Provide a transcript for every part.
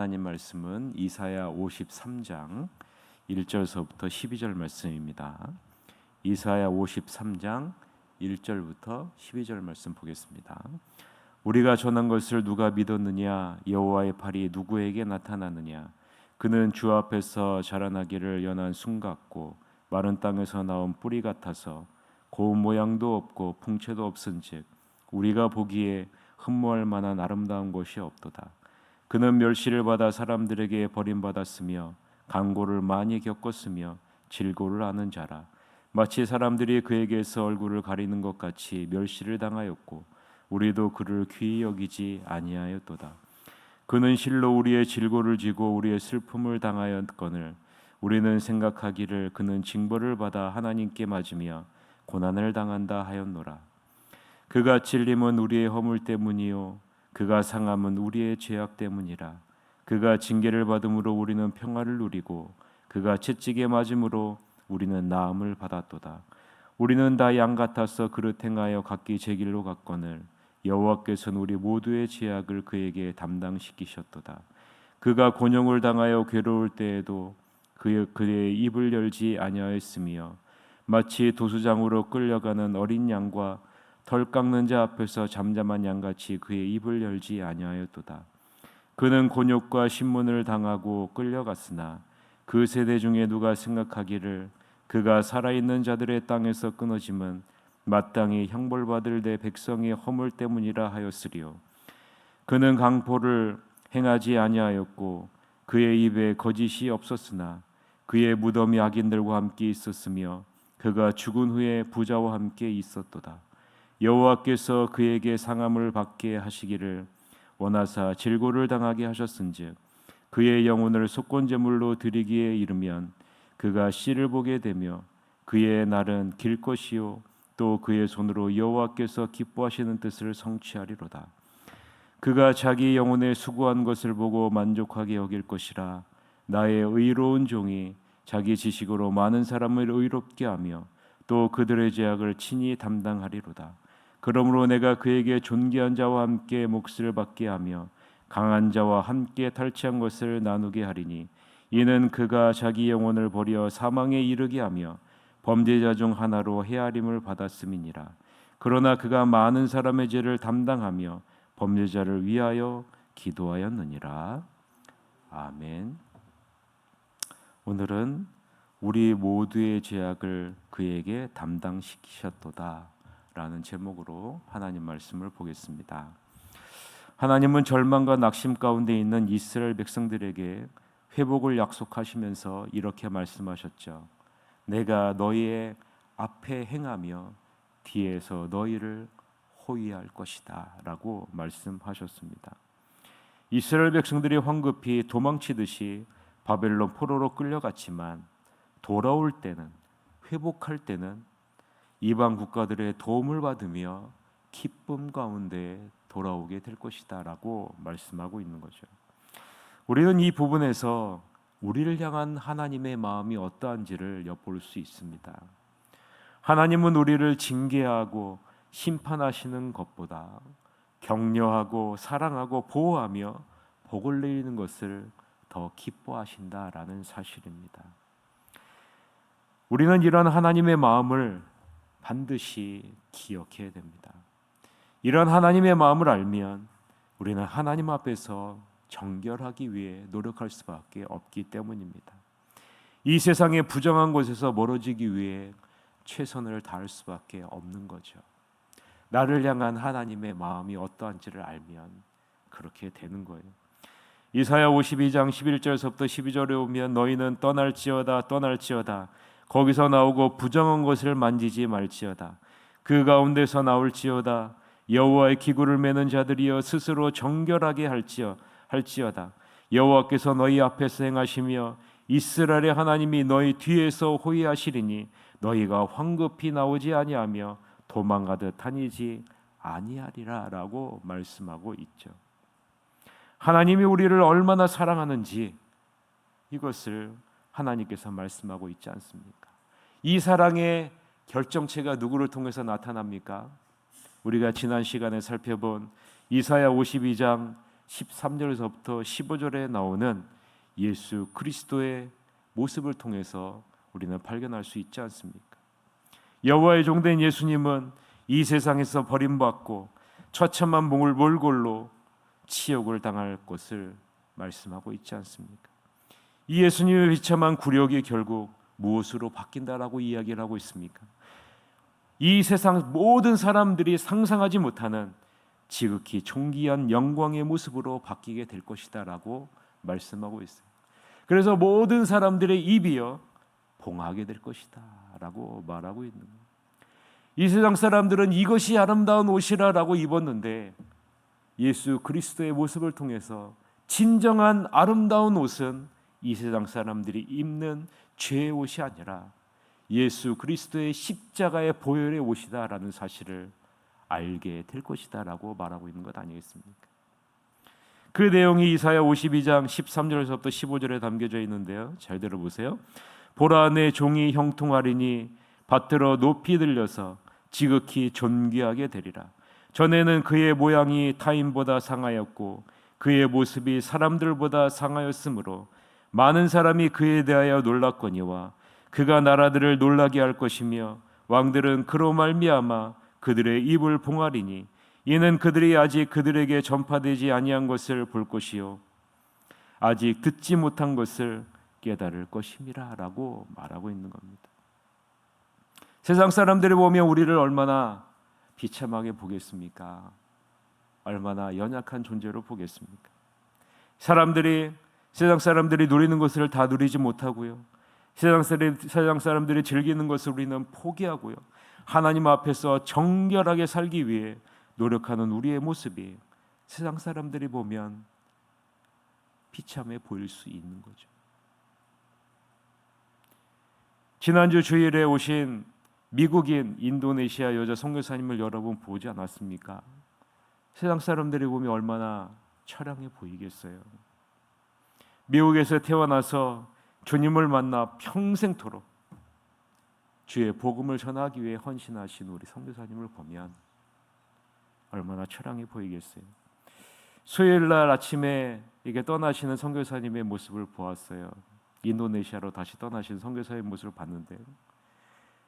하나님 말씀은 이사야 53장 1절서부터 12절 말씀입니다. 이사야 53장 1절부터 12절 말씀 보겠습니다. 우리가 전한 것을 누가 믿었느냐? 여호와의 팔이 누구에게 나타나느냐? 그는 주 앞에서 자라나기를 연한 순 같고 마른 땅에서 나온 뿌리 같아서 고운 모양도 없고 풍채도 없은즉 우리가 보기에 흠모할 만한 아름다운 것이 없도다. 그는 멸시를 받아 사람들에게 버림받았으며 강고를 많이 겪었으며 질고를 아는 자라. 마치 사람들이 그에게서 얼굴을 가리는 것 같이 멸시를 당하였고 우리도 그를 귀히 여기지 아니하였도다. 그는 실로 우리의 질고를 지고 우리의 슬픔을 당하였거늘 우리는 생각하기를 그는 징벌을 받아 하나님께 맞으며 고난을 당한다 하였노라. 그가 찔림은 우리의 허물 때문이요 그가 상함은 우리의 죄악 때문이라. 그가 징계를 받음으로 우리는 평화를 누리고 그가 채찍에 맞음으로 우리는 나음을 받았도다. 우리는 다 양 같아서 그릇 행하여 각기 제 길로 갔거늘 여호와께서는 우리 모두의 죄악을 그에게 담당시키셨도다. 그가 곤욕을 당하여 괴로울 때에도 그의 입을 열지 아니하였으며 마치 도수장으로 끌려가는 어린 양과 덜 깎는 자 앞에서 잠잠한 양같이 그의 입을 열지 아니하였도다. 그는 곤욕과 신문을 당하고 끌려갔으나 그 세대 중에 누가 생각하기를 그가 살아있는 자들의 땅에서 끊어짐은 마땅히 형벌받을 내 백성의 허물 때문이라 하였으리요. 그는 강포를 행하지 아니하였고 그의 입에 거짓이 없었으나 그의 무덤이 악인들과 함께 있었으며 그가 죽은 후에 부자와 함께 있었도다. 여호와께서 그에게 상함을 받게 하시기를 원하사 질고를 당하게 하셨은즉 그의 영혼을 속건제물로 드리기에 이르면 그가 씨를 보게 되며 그의 날은 길 것이요 또 그의 손으로 여호와께서 기뻐하시는 뜻을 성취하리로다. 그가 자기 영혼의 수고한 것을 보고 만족하게 여길 것이라. 나의 의로운 종이 자기 지식으로 많은 사람을 의롭게 하며 또 그들의 죄악을 친히 담당하리로다. 그러므로 내가 그에게 존귀한 자와 함께 몫을 받게 하며 강한 자와 함께 탈취한 것을 나누게 하리니 이는 그가 자기 영혼을 버려 사망에 이르게 하며 범죄자 중 하나로 헤아림을 받았음이니라. 그러나 그가 많은 사람의 죄를 담당하며 범죄자를 위하여 기도하였느니라. 아멘. 오늘은 우리 모두의 죄악을 그에게 담당시키셨도다 라는 제목으로 하나님 말씀을 보겠습니다. 하나님은 절망과 낙심 가운데 있는 이스라엘 백성들에게 회복을 약속하시면서 이렇게 말씀하셨죠. 내가 너희의 앞에 행하며 뒤에서 너희를 호위할 것이다 라고 말씀하셨습니다. 이스라엘 백성들이 황급히 도망치듯이 바벨론 포로로 끌려갔지만 돌아올 때는, 회복할 때는 이방 국가들의 도움을 받으며 기쁨 가운데 돌아오게 될 것이다 라고 말씀하고 있는 거죠. 우리는 이 부분에서 우리를 향한 하나님의 마음이 어떠한지를 엿볼 수 있습니다. 하나님은 우리를 징계하고 심판하시는 것보다 격려하고 사랑하고 보호하며 복을 내리는 것을 더 기뻐하신다라는 사실입니다. 우리는 이런 하나님의 마음을 반드시 기억해야 됩니다. 이런 하나님의 마음을 알면 우리는 하나님 앞에서 정결하기 위해 노력할 수밖에 없기 때문입니다. 이 세상의 부정한 곳에서 멀어지기 위해 최선을 다할 수밖에 없는 거죠. 나를 향한 하나님의 마음이 어떠한지를 알면 그렇게 되는 거예요. 이사야 52장 11절서부터 12절에 오면 너희는 떠날지어다 떠날지어다 거기서 나오고 부정한 것을 만지지 말지어다 그 가운데서 나올지어다 여호와의 기구를 매는 자들이여 스스로 정결하게 할지어다 여호와께서 너희 앞에서 행하시며 이스라엘의 하나님이 너희 뒤에서 호위하시리니 너희가 황급히 나오지 아니하며 도망가듯 다니지 아니하리라 라고 말씀하고 있죠. 하나님이 우리를 얼마나 사랑하는지 이것을 하나님께서 말씀하고 있지 않습니까? 이 사랑의 결정체가 누구를 통해서 나타납니까? 우리가 지난 시간에 살펴본 이사야 52장 13절에서부터 15절에 나오는 예수 그리스도의 모습을 통해서 우리는 발견할 수 있지 않습니까? 여호와의 종된 예수님은 이 세상에서 버림받고 처참한 몰골로 치욕을 당할 것을 말씀하고 있지 않습니까? 이 예수님의 비참한 굴욕이 결국 무엇으로 바뀐다라고 이야기를 하고 있습니까? 이 세상 모든 사람들이 상상하지 못하는 지극히 존귀한 영광의 모습으로 바뀌게 될 것이다 라고 말씀하고 있어요. 그래서 모든 사람들의 입이여 봉하게 될 것이다 라고 말하고 있는 거예요. 이 세상 사람들은 이것이 아름다운 옷이라 라고 입었는데 예수 그리스도의 모습을 통해서 진정한 아름다운 옷은 이 세상 사람들이 입는 죄의 옷이 아니라 예수 그리스도의 십자가의 보혈의 옷이다 라는 사실을 알게 될 것이다 라고 말하고 있는 것 아니겠습니까? 그 내용이 이사야 52장 13절에서부터 15절에 담겨져 있는데요, 잘 들어보세요. 보라, 내 종이 형통하리니 밭들어 높이 들려서 지극히 존귀하게 되리라. 전에는 그의 모양이 타인보다 상하였고 그의 모습이 사람들보다 상하였으므로 많은 사람이 그에 대하여 놀랐거니와 그가 나라들을 놀라게 할 것이며 왕들은 그로 말미암아 그들의 입을 봉하리니 이는 그들이 아직 그들에게 전파되지 아니한 것을 볼 것이요 아직 듣지 못한 것을 깨달을 것임이라 라고 말하고 있는 겁니다. 세상 사람들이 보면 우리를 얼마나 비참하게 보겠습니까? 얼마나 연약한 존재로 보겠습니까? 세상 사람들이 누리는 것을 다 누리지 못하고요, 세상 사람들이 즐기는 것을 우리는 포기하고요, 하나님 앞에서 정결하게 살기 위해 노력하는 우리의 모습이 세상 사람들이 보면 비참해 보일 수 있는 거죠. 지난주 주일에 오신 미국인 인도네시아 여자 선교사님을 여러분 보지 않았습니까? 세상 사람들이 보면 얼마나 처량해 보이겠어요. 미국에서 태어나서 주님을 만나 평생토록 주의 복음을 전하기 위해 헌신하신 우리 선교사님을 보면 얼마나 처량해 보이겠어요. 수요일 날 아침에 이게 떠나시는 선교사님의 모습을 보았어요. 인도네시아로 다시 떠나신 선교사의 모습을 봤는데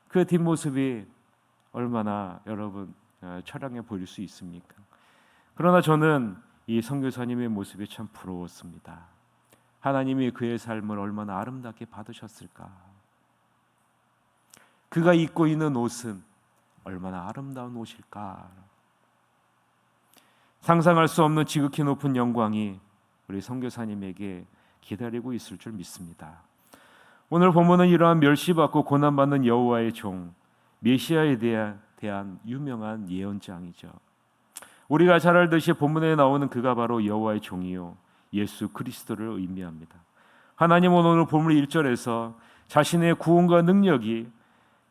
그 뒷모습이 얼마나 여러분 처량해 보일 수 있습니까? 그러나 저는 이 선교사님의 모습이 참 부러웠습니다. 하나님이 그의 삶을 얼마나 아름답게 받으셨을까? 그가 입고 있는 옷은 얼마나 아름다운 옷일까? 상상할 수 없는 지극히 높은 영광이 우리 선교사님에게 기다리고 있을 줄 믿습니다. 오늘 본문은 이러한 멸시받고 고난받는 여호와의 종 메시아에 대한 유명한 예언장이죠. 우리가 잘 알듯이 본문에 나오는 그가 바로 여호와의 종이요 예수 그리스도를 의미합니다. 하나님은 오늘 본문 1절에서 자신의 구원과 능력이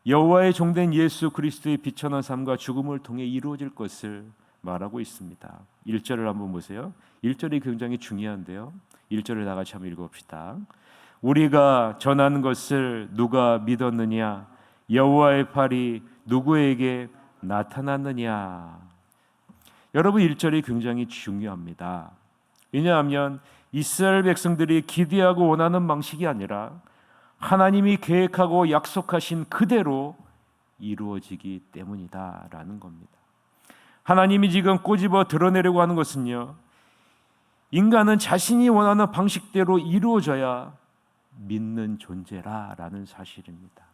여호와의 종된 예수 그리스도의 비천한 삶과 죽음을 통해 이루어질 것을 말하고 있습니다. 1절을 한번 보세요. 1절이 굉장히 중요한데요, 1절을 다 같이 한번 읽어봅시다. 우리가 전하는 것을 누가 믿었느냐? 여호와의 팔이 누구에게 나타났느냐? 여러분, 1절이 굉장히 중요합니다. 왜냐하면 이스라엘 백성들이 기대하고 원하는 방식이 아니라 하나님이 계획하고 약속하신 그대로 이루어지기 때문이다라는 겁니다. 하나님이 지금 꼬집어 드러내려고 하는 것은요, 인간은 자신이 원하는 방식대로 이루어져야 믿는 존재라라는 사실입니다.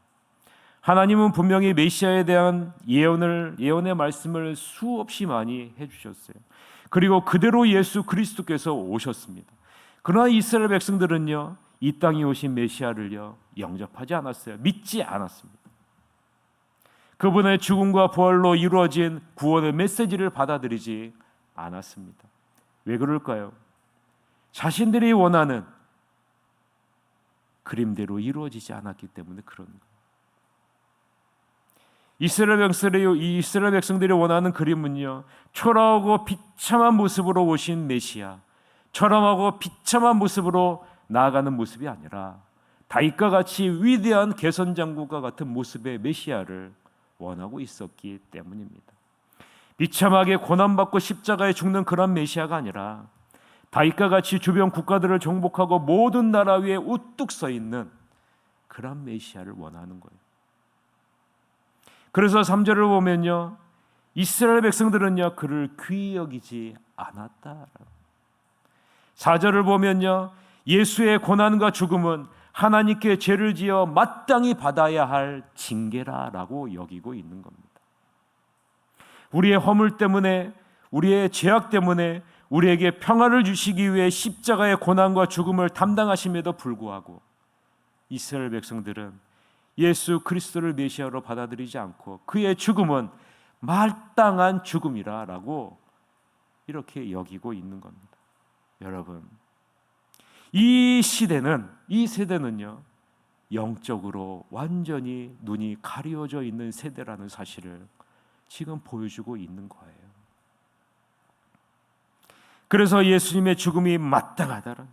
하나님은 분명히 메시아에 대한 예언의 말씀을 수없이 많이 해주셨어요. 그리고 그대로 예수 그리스도께서 오셨습니다. 그러나 이스라엘 백성들은요, 이 땅에 오신 메시아를요 영접하지 않았어요. 믿지 않았습니다. 그분의 죽음과 부활로 이루어진 구원의 메시지를 받아들이지 않았습니다. 왜 그럴까요? 자신들이 원하는 그림대로 이루어지지 않았기 때문에 그런 거예요. 이스라엘 백성들이 원하는 그림은요, 초라하고 비참한 모습으로 오신 메시아, 초라하고 비참한 모습으로 나아가는 모습이 아니라 다윗과 같이 위대한 개선장군과 같은 모습의 메시아를 원하고 있었기 때문입니다. 비참하게 고난받고 십자가에 죽는 그런 메시아가 아니라 다윗과 같이 주변 국가들을 정복하고 모든 나라 위에 우뚝 서 있는 그런 메시아를 원하는 거예요. 그래서 3절을 보면요, 이스라엘 백성들은요 그를 귀히 여기지 않았다. 4절을 보면요, 예수의 고난과 죽음은 하나님께 죄를 지어 마땅히 받아야 할 징계라라고 여기고 있는 겁니다. 우리의 허물 때문에, 우리의 죄악 때문에 우리에게 평화를 주시기 위해 십자가의 고난과 죽음을 담당하심에도 불구하고 이스라엘 백성들은 예수 그리스도를 메시아로 받아들이지 않고 그의 죽음은 마땅한 죽음이라라고 이렇게 여기고 있는 겁니다. 여러분, 이 세대는요 영적으로 완전히 눈이 가려져 있는 세대라는 사실을 지금 보여주고 있는 거예요. 그래서 예수님의 죽음이 마땅하다라.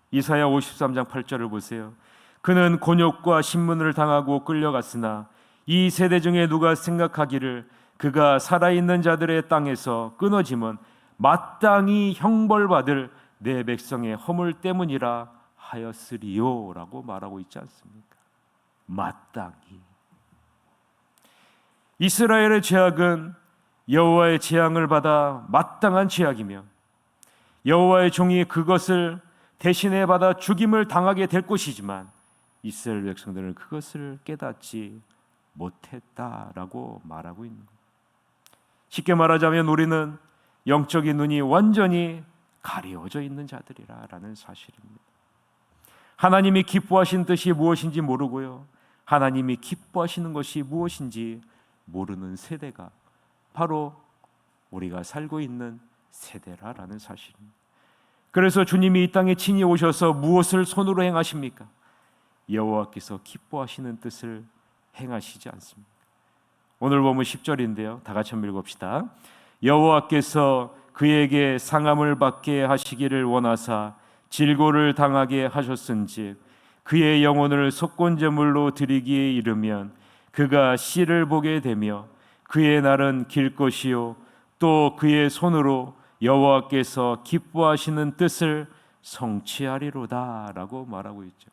이사야 53장 8절을 보세요. 그는 곤욕과 신문을 당하고 끌려갔으나 이 세대 중에 누가 생각하기를 그가 살아있는 자들의 땅에서 끊어짐은 마땅히 형벌받을 내 백성의 허물 때문이라 하였으리요 라고 말하고 있지 않습니까? 마땅히. 이스라엘의 죄악은 여호와의 재앙을 받아 마땅한 죄악이며 여호와의 종이 그것을 대신에 받아 죽임을 당하게 될 것이지만 이스라엘 백성들은 그것을 깨닫지 못했다라고 말하고 있는 겁니다. 쉽게 말하자면 우리는 영적인 눈이 완전히 가려져 있는 자들이라는 사실입니다. 하나님이 기뻐하시는 뜻이 무엇인지 모르고요, 하나님이 기뻐하시는 것이 무엇인지 모르는 세대가 바로 우리가 살고 있는 세대라는 사실입니다. 그래서 주님이 이 땅에 친히 오셔서 무엇을 손으로 행하십니까? 여호와께서 기뻐하시는 뜻을 행하시지 않습니다. 오늘 보면 10절인데요, 다 같이 한번 읽읍시다. 여호와께서 그에게 상함을 받게 하시기를 원하사 질고를 당하게 하셨은즉 그의 영혼을 속건제물로 드리기에 이르면 그가 씨를 보게 되며 그의 날은 길 것이요 또 그의 손으로 여호와께서 기뻐하시는 뜻을 성취하리로다 라고 말하고 있죠.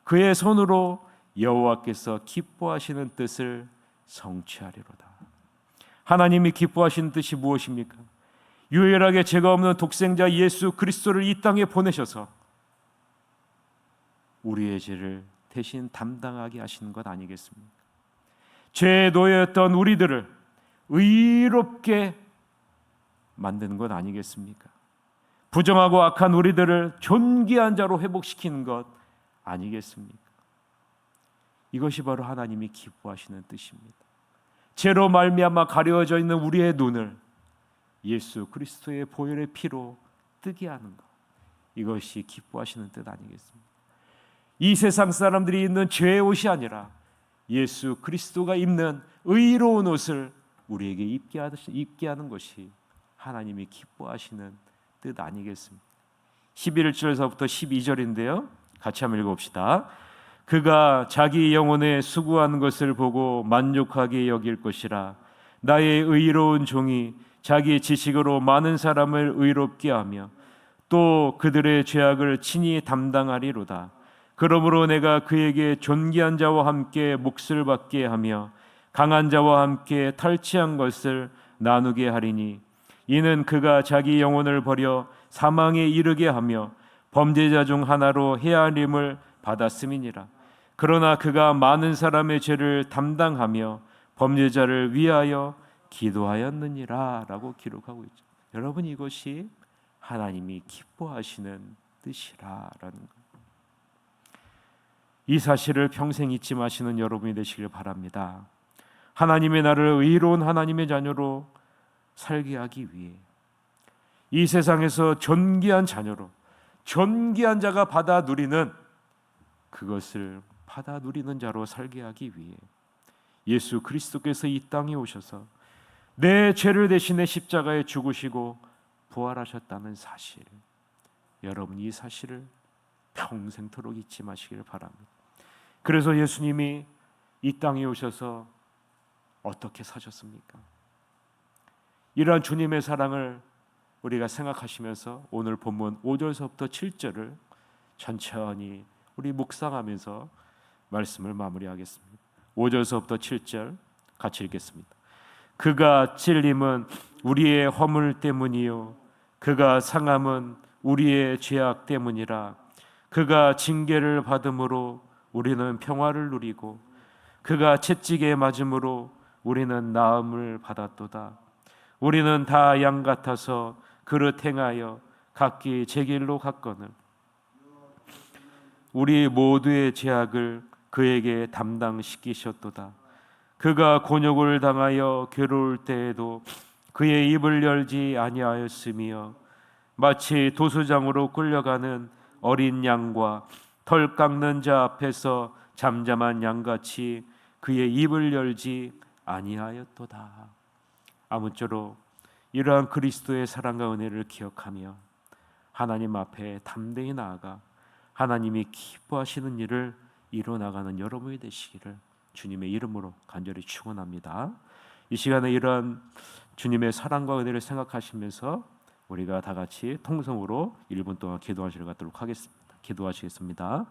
그의 손으로 여호와께서 기뻐하시는 뜻을 성취하리로다. 하나님이 기뻐하시는 뜻이 무엇입니까? 유일하게 죄가 없는 독생자 예수 그리스도를 이 땅에 보내셔서 우리의 죄를 대신 담당하게 하시는 것 아니겠습니까? 죄에 놓여있던 우리들을 의롭게 만드는 것 아니겠습니까? 부정하고 악한 우리들을 존귀한 자로 회복시키는 것 아니겠습니까? 이것이 바로 하나님이 기뻐하시는 뜻입니다. 죄로 말미암아 가려져 있는 우리의 눈을 예수 그리스도의 보혈의 피로 뜨게 하는 것, 이것이 기뻐하시는 뜻 아니겠습니까? 이 세상 사람들이 입는 죄의 옷이 아니라 예수 그리스도가 입는 의로운 옷을 우리에게 입게 하는 것이 하나님이 기뻐하시는 뜻 아니겠습니까? 11절에서부터 12절인데요, 같이 한번 읽어봅시다. 그가 자기 영혼에 수고하는 것을 보고 만족하게 여길 것이라. 나의 의로운 종이 자기 지식으로 많은 사람을 의롭게 하며 또 그들의 죄악을 친히 담당하리로다. 그러므로 내가 그에게 존귀한 자와 함께 몫을 받게 하며 강한 자와 함께 탈취한 것을 나누게 하리니 이는 그가 자기 영혼을 버려 사망에 이르게 하며 범죄자 중 하나로 헤아림을 받았음이니라. 그러나 그가 많은 사람의 죄를 담당하며 범죄자를 위하여 기도하였느니라 라고 기록하고 있죠. 여러분, 이것이 하나님이 기뻐하시는 뜻이라라는 것. 이 사실을 평생 잊지 마시는 여러분이 되시길 바랍니다. 하나님의 나를 의로운 하나님의 자녀로 살게 하기 위해 이 세상에서 존귀한 자녀로, 존귀한 자가 받아 누리는 그것을 받아 누리는 자로 살게 하기 위해 예수 그리스도께서 이 땅에 오셔서 내 죄를 대신해 십자가에 죽으시고 부활하셨다는 사실, 여러분 이 사실을 평생토록 잊지 마시길 바랍니다. 그래서 예수님이 이 땅에 오셔서 어떻게 사셨습니까? 이러한 주님의 사랑을 우리가 생각하시면서 오늘 본문 5절서부터 7절을 천천히 우리 묵상하면서 말씀을 마무리하겠습니다. 5절서부터 7절 같이 읽겠습니다. 그가 찔림은 우리의 허물 때문이요 그가 상함은 우리의 죄악 때문이라. 그가 징계를 받음으로 우리는 평화를 누리고 그가 채찍에 맞음으로 우리는 나음을 받았도다. 우리는 다 양 같아서 그릇 행하여 각기 제 길로 갔거늘 우리 모두의 죄악을 그에게 담당시키셨도다. 그가 곤욕을 당하여 괴로울 때에도 그의 입을 열지 아니하였으며 마치 도수장으로 끌려가는 어린 양과 털 깎는 자 앞에서 잠잠한 양같이 그의 입을 열지 아니하였도다. 아무쪼록 이러한 그리스도의 사랑과 은혜를 기억하며 하나님 앞에 담대히 나아가 하나님이 기뻐하시는 일을 이뤄나가는 여러분이 되시기를 주님의 이름으로 간절히 축원합니다. 이 시간에 이러한 주님의 사랑과 은혜를 생각하시면서 우리가 다 같이 통성으로 1분 동안 기도하시러 가도록 하겠습니다. 기도하시겠습니다.